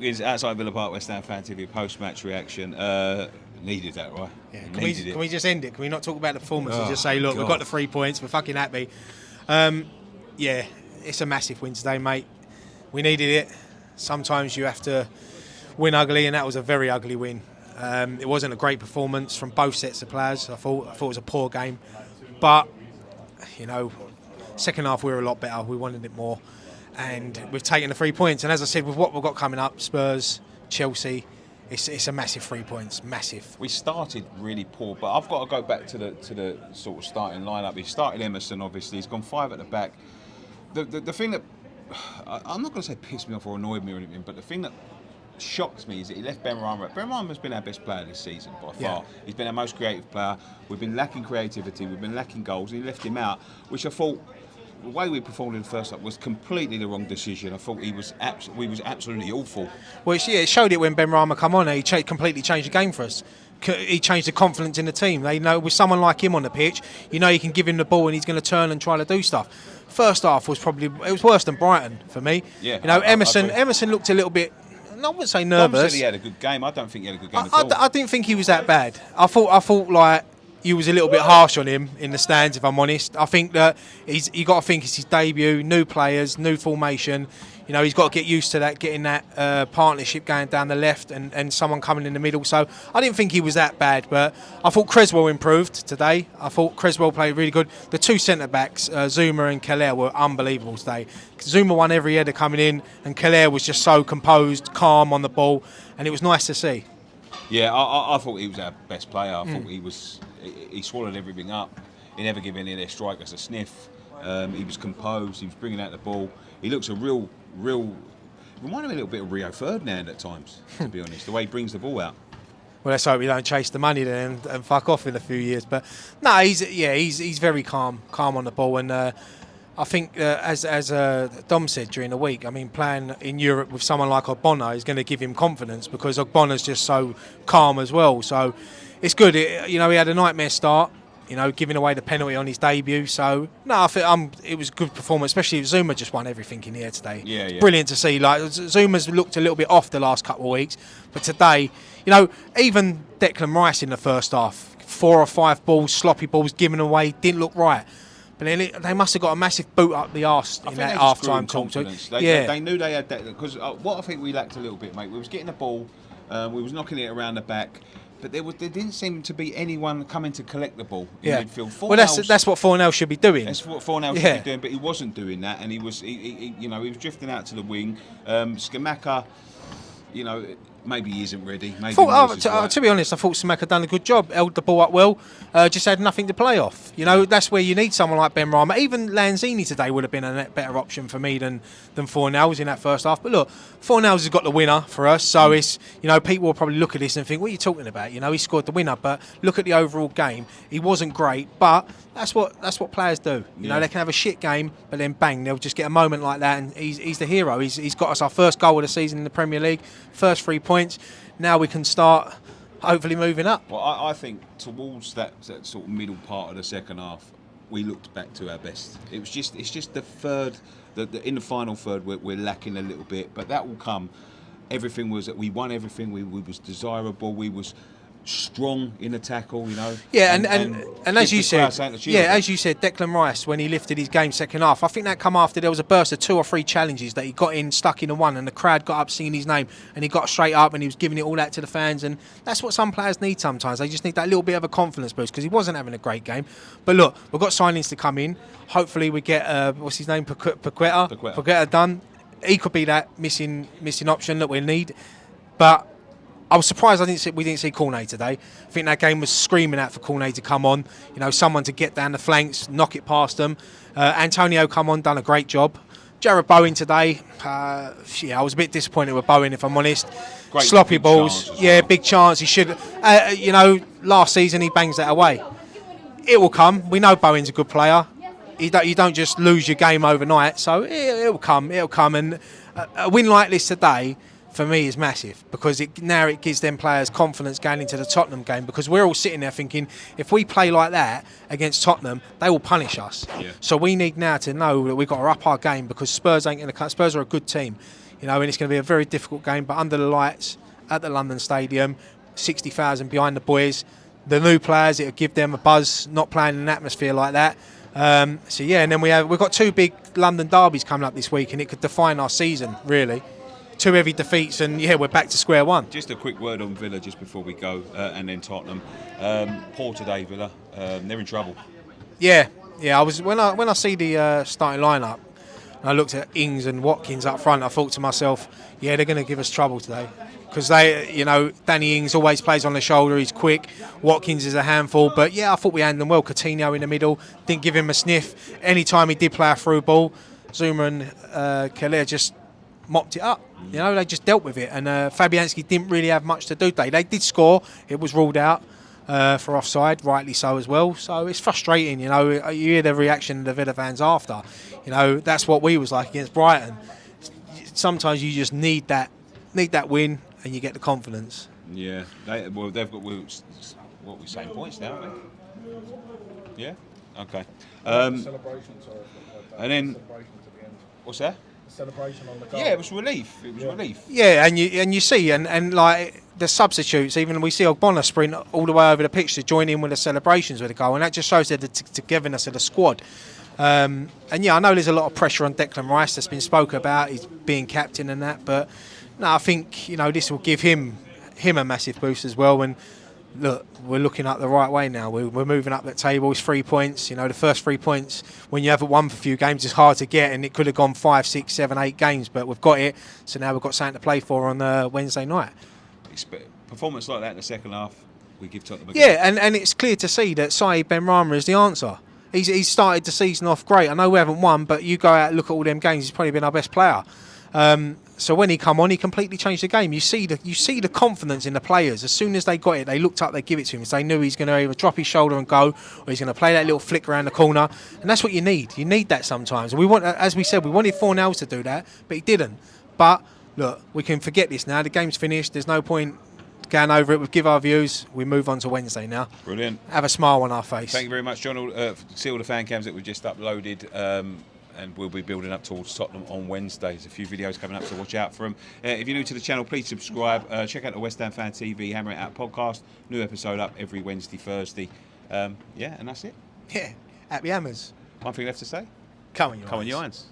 Is outside Villa Park, West Ham Fan TV post-match reaction. Needed that, right? Yeah. Can we just end it? Can we not talk about the performance and just say, look, God. we've got the 3 points, we're fucking happy. Yeah, it's a massive win today, mate. We needed it. Sometimes you have to win ugly, and that was a very ugly win. It wasn't a great performance from both sets of players. I thought it was a poor game, but second half we were a lot better. We wanted it more, and we've taken the 3 points. And as I said, with what we've got coming up, Spurs, Chelsea, it's a massive 3 points, massive. We started really poor, but I've got to go back to the sort of starting lineup. He started Emerson, obviously. He's gone 5 at the back. The thing that I'm not going to say pissed me off or annoyed me or anything, but the thing that shocks me is that he left Benrahma. Benrahma's been our best player this season by far. Yeah. He's been our most creative player. We've been lacking creativity. We've been lacking goals. And he left him out, which I thought, the way we performed in the first half was completely the wrong decision. I thought we was absolutely awful. Well, it showed it when Benrahma come on. He completely changed the game for us. He changed the confidence in the team. They know with someone like him on the pitch, you can give him the ball and he's going to turn and try to do stuff. First half was worse than Brighton for me. Yeah, Emerson looked a little bit, I wouldn't say nervous. Dom said he had a good game. I don't think he had a good game at all. I didn't think he was that bad. I thought like you was a little bit harsh on him in the stands, if I'm honest. I think that you got to think it's his debut, new players, new formation. He's got to get used to that, getting that partnership going down the left and someone coming in the middle. So I didn't think he was that bad, but I thought Creswell improved today. I thought Creswell played really good. The two centre-backs, Zuma and Keller, were unbelievable today. Zuma won every header coming in, and Keller was just so composed, calm on the ball, and it was nice to see. Yeah, I thought he was our best player. I thought he swallowed everything up. He never gave any of their strikers a sniff. He was composed. He was bringing out the ball. He looks a real. Reminded me a little bit of Rio Ferdinand at times, to be honest. The way he brings the ball out. Well, let's hope we don't chase the money then and fuck off in a few years. But no, he's very calm on the ball, and I think as Dom said during the week, I mean, playing in Europe with someone like Ogbonna is going to give him confidence because Ogbonna's just so calm as well. So it's good. He had a nightmare start. Giving away the penalty on his debut. So, no, I think it was a good performance, especially if Zuma just won everything in here today. Yeah. Brilliant to see. Like, Zuma's looked a little bit off the last couple of weeks, but today, even Declan Rice in the first half, 4 or 5 balls, sloppy balls given away, didn't look right. But then they must have got a massive boot up the arse in that half-time talk. They knew they had that, because what I think we lacked a little bit, mate, we was getting the ball, we was knocking it around the back, but there didn't seem to be anyone coming to collect the ball in midfield. Well, that's what Fornell should be doing. That's what Fornell should be doing, but he wasn't doing that, and he was drifting out to the wing. Skamaka, maybe he isn't ready. Maybe to be honest, I thought Skamaka done a good job, held the ball up well, just had nothing to play off. That's where you need someone like Benrahma. Even Lanzini today would have been a better option for me than Fornells in that first half. But look, Fornells has got the winner for us, so it's people will probably look at this and think, what are you talking about? He scored the winner, but look at the overall game. He wasn't great, but that's what players do. They can have a shit game, but then bang, they'll just get a moment like that, and he's the hero. He's got us our first goal of the season in the Premier League, first 3 points. Now we can start hopefully moving up. Well, I think towards that sort of middle part of the second half, we looked back to our best. It's just the third, in the final third, we're lacking a little bit, but that will come. Everything was that we won everything. We was desirable. We was strong in the tackle, Yeah, and as you said, Declan Rice, when he lifted his game second half, I think that come after there was a burst of 2 or 3 challenges that he got stuck in the one, and the crowd got up singing his name, and he got straight up and he was giving it all out to the fans, and that's what some players need sometimes. They just need that little bit of a confidence boost because he wasn't having a great game. But look, we've got signings to come in. Hopefully we get what's his name, Paqueta done. He could be that missing option that we need, but I was surprised we didn't see Cornet today. I think that game was screaming out for Cornet to come on. Someone to get down the flanks, knock it past them. Antonio come on, done a great job. Jared Bowen today, I was a bit disappointed with Bowen, if I'm honest. Great, sloppy balls, big chance. He should, last season he bangs that away. It will come. We know Bowen's a good player. You don't just lose your game overnight, so it'll come. And a win like this today, for me, is massive because it gives them players confidence going into the Tottenham game, because we're all sitting there thinking if we play like that against Tottenham, they will punish us. Yeah. So we need now to know that we've got to up our game because Spurs ain't going to cut. Spurs are a good team. and it's going to be a very difficult game. But under the lights at the London Stadium, 60,000 behind the boys, the new players, it'll give them a buzz. Not playing in an atmosphere like that. And then we've got 2 big London derbies coming up this week, and it could define our season really. 2 heavy defeats, and we're back to square one. Just a quick word on Villa just before we go, and then Tottenham. Poor today, Villa. They're in trouble. Yeah. I was when I see the starting lineup, and I looked at Ings and Watkins up front. I thought to myself, they're going to give us trouble today, because Danny Ings always plays on the shoulder. He's quick. Watkins is a handful, but I thought we handled them well. Coutinho in the middle, didn't give him a sniff. Anytime he did play a through ball, Zuma and Keller just mopped it up. They just dealt with it, and Fabianski didn't really have much to do today. They did score. It was ruled out for offside, rightly so as well. So it's frustrating. You hear the reaction of the Villa fans after. That's what we was like against Brighton. Sometimes you just need that win, and you get the confidence. Yeah, they've got what we same points now, aren't we? Yeah. Okay. And then what's that? Celebration on the goal. Yeah, it was relief. Relief. Yeah, and you see, and like the substitutes, even we see Ogbonna sprint all the way over the pitch to join in with the celebrations with the goal, and that just shows the togetherness of the squad. And I know there's a lot of pressure on Declan Rice that's been spoken about. He's being captain and that, but no, I think this will give him a massive boost as well. And look, we're looking up the right way now. We're moving up that table. It's 3 points. The first 3 points when you haven't won for a few games is hard to get, and it could have gone 5, 6, 7, 8 games, but we've got it. So now we've got something to play for on Wednesday night. Performance like that in the second half, we give Tottenham a go. Yeah, and it's clear to see that Saïd Benrahma is the answer. He's started the season off great. I know we haven't won, but you go out and look at all them games, he's probably been our best player. So when he come on, he completely changed the game. You see the confidence in the players. As soon as they got it, they looked up, they give it to him. So they knew he's going to either drop his shoulder and go, or he's going to play that little flick around the corner. And that's what you need. You need that sometimes. And we want, as we said, we wanted Fornals to do that, but he didn't. But look, we can forget this now. The game's finished. There's no point going over it. We give our views. We move on to Wednesday now. Brilliant. Have a smile on our face. Thank you very much, John. See all the fan cams that we've just uploaded. And we'll be building up towards Tottenham on Wednesday. There's a few videos coming up, so watch out for them. If you're new to the channel, please subscribe. Check out the West Ham Fan TV Hammer It Out podcast. New episode up every Wednesday, Thursday. And that's it. Yeah, happy hammers. One thing left to say. Come on, you Come on, you irons.